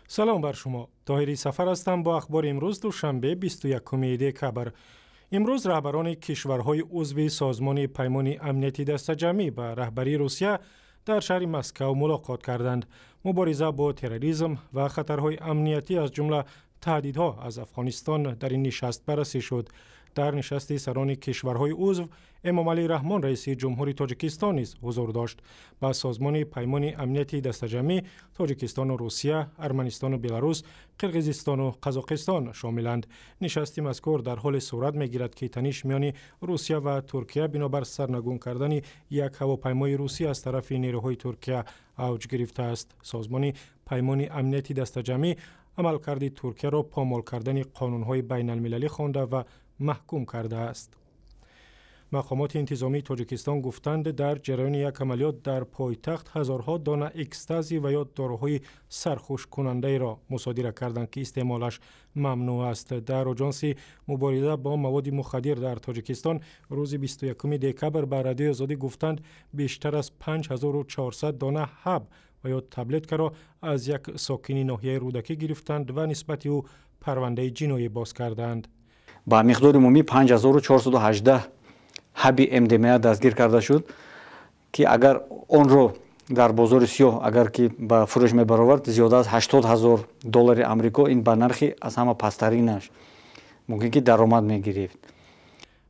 سلام بر شما. طاهری سفر هستم با اخبار امروز دوشنبه 21 دکبر. امروز رهبران کشورهای عضو سازمان پیمان امنیتی دسته‌جمعی به رهبری روسیه در شهر مسکو ملاقات کردند. مبارزه با تروریسم و خطرهای امنیتی از جمله تهدیدها از افغانستان در این نشست بررسی شد. در نشست سران کشورهای عضو امامعلی رحمان رئیس جمهوری تاجیکستان نیز حضور داشت. با سازمان پیمان امنیتی دسته‌جمعی تاجیکستان و روسیه، ارمنستان و بلاروس، قرقیزستان و قزاقستان شاملند. نشست مذکور در حال صورت می‌گیرد که تنش میان روسیه و ترکیه بنابر سرنگون کردن یک هواپیمای روسی از طرف نیروهای ترکیه اوج گرفته است. سازمان پیمان امنیتی دسته‌جمعی عملکرد ترکیه را پامال کردن قانون‌های بین‌المللی خوانده و محکوم کرده است. مقامات انتظامی تاجیکستان گفتند در جریان یک عملیات در پایتخت هزارها دانه اکستازی و یا داروهای سرخوش کننده را مصادره کردند که استعمالش ممنوع است. در آژانس مبارزه با مواد مخدر در تاجیکستان روز 21 دکبر به رادیوی آزادی گفتند بیشتر از 5400 دانه حب و یا تبلت را از یک ساکن ناحیه رودکی گرفتند و نسبت او پرونده جنایی باز کردند. با مقدار عمومی 5418 حب MDMA دستگیر کرده شد که اگر آن را در بازار سیاه اگر که به فروش می برآورد زیاده از $80,000 آمریکا، این به نرخی از همه پسترینش ممکن که درآمد می گرفت.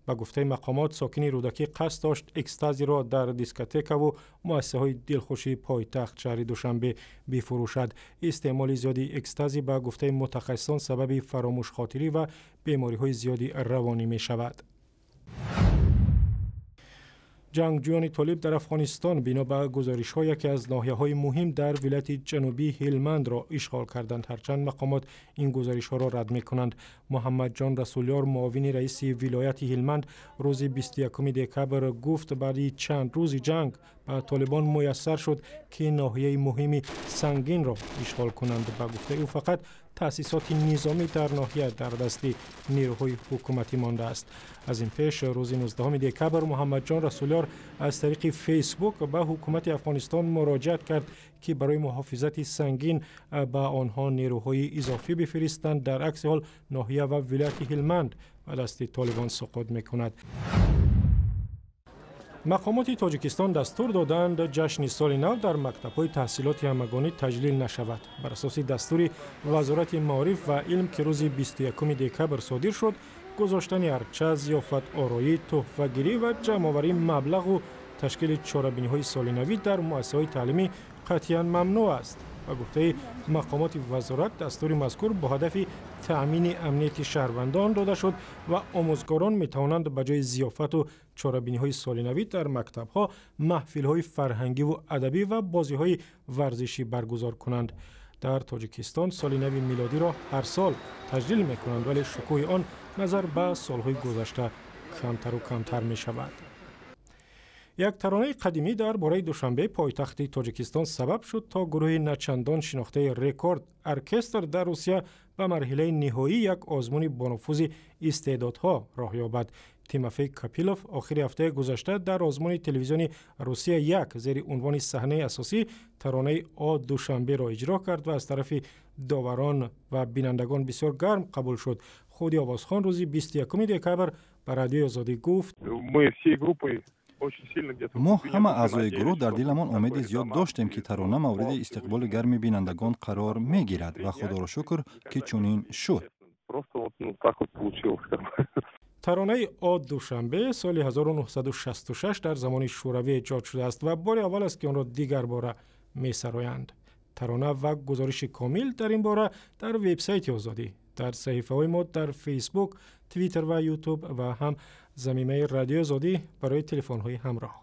با گفته مقامات ساکن رودکی قصد داشت اکستازی را در دیسکوتک و مؤسسه‌های دلخوشی پایتخت شهر دوشنبه بفروشد. استعمال زیادی اکستازی با گفته متخصصان سبب فراموش خاطری و بیماری‌های زیادی روانی می شود. جنگجویان طالب در افغانستان بنا به گزارش‌ها که از ناحیه‌های مهم در ولایت جنوبی هلمند را اشغال کردند، هرچند مقامات این گزارش‌ها را رد می‌کنند. محمد جان رسولیار معاون رئیس ولایت هلمند روز 21 دکبر گفت بعد چند روز جنگ به طالبان میسر شد که ناحیه مهم سنگین را اشغال کنند. به گفته او فقط تأسیسات نظامی در ناحیه در دست نیروهای حکومتی مانده است. از این پیش روز 19 دکبر محمد جان رسولیار از طریق فیسبوک به حکومت افغانستان مراجعت کرد که برای محافظت سنگین به آنها نیروهای اضافی بفرستند. در عکس حال ناحیه و ولایت هلمند به دست طالبان سقوط می‌کند. مقامات تاجیکستان دستور دادند جشن سال نو در مکتب‌های تحصیلات همگانی تجلیل نشود. بر اساس دستور وزارت معارف و علم که روز 21 دکبر صادر شد، گذاشتن ارچه، ضیافت آرایی، تحفه‌گیری و جمع‌آوری مبلغ و تشکیل چهاربینی‌های سال نوی در مؤسسه‌های تعلیمی قطعاً ممنوع است. و گفته مقامات وزارت دستور مذکور با هدف تأمین امنیت شهروندان داده شد و آموزگاران می توانند به جای ضیافت و چهاربینی‌های سال نوی در مکتب‌ها محفل‌های فرهنگی و ادبی و بازی‌های ورزشی برگزار کنند. در تاجیکستان سال نو میلادی را هر سال تجلیل می کنند، ولی شکوه آن نظر به سال‌های گذشته کمتر و کمتر می شود. یک ترانه قدیمی در باره دوشنبه پایتخت تاجیکستان سبب شد تا گروه نچندان شناخته رکورد ارکستر در روسیه به مرحله نهایی یک آزمون با نفوذ استعدادها راه یابد. تیموفی کاپیلوف آخر هفته گذشته در آزمون تلویزیونی روسیه یک زیر عنوان صحنه اساسی ترانه آ دوشنبه را اجرا کرد و از طرف داوران و بینندگان بسیار گرم قبول شد. خود آوازخوان روز 21 دکبر به رادیوی آزادی گفت: ما همه اعضای گروه در دلمان امید زیاد داشتیم که ترانه مورد استقبال گرم بینندگان قرار می گیرد و خدا را شکر که چنین شد. ترانه آ دوشنبه سال 1966 در زمان شوروی ایجاد شده است و بار اول است که آن را دیگر باره می سرایند. ترانه و گزارش کامل در این باره در وبسایت آزادی، در صحیفه های ما در فیسبوک، توییتر و یوتیوب و هم زمینه رادیو آزادی برای تلفن های همراه.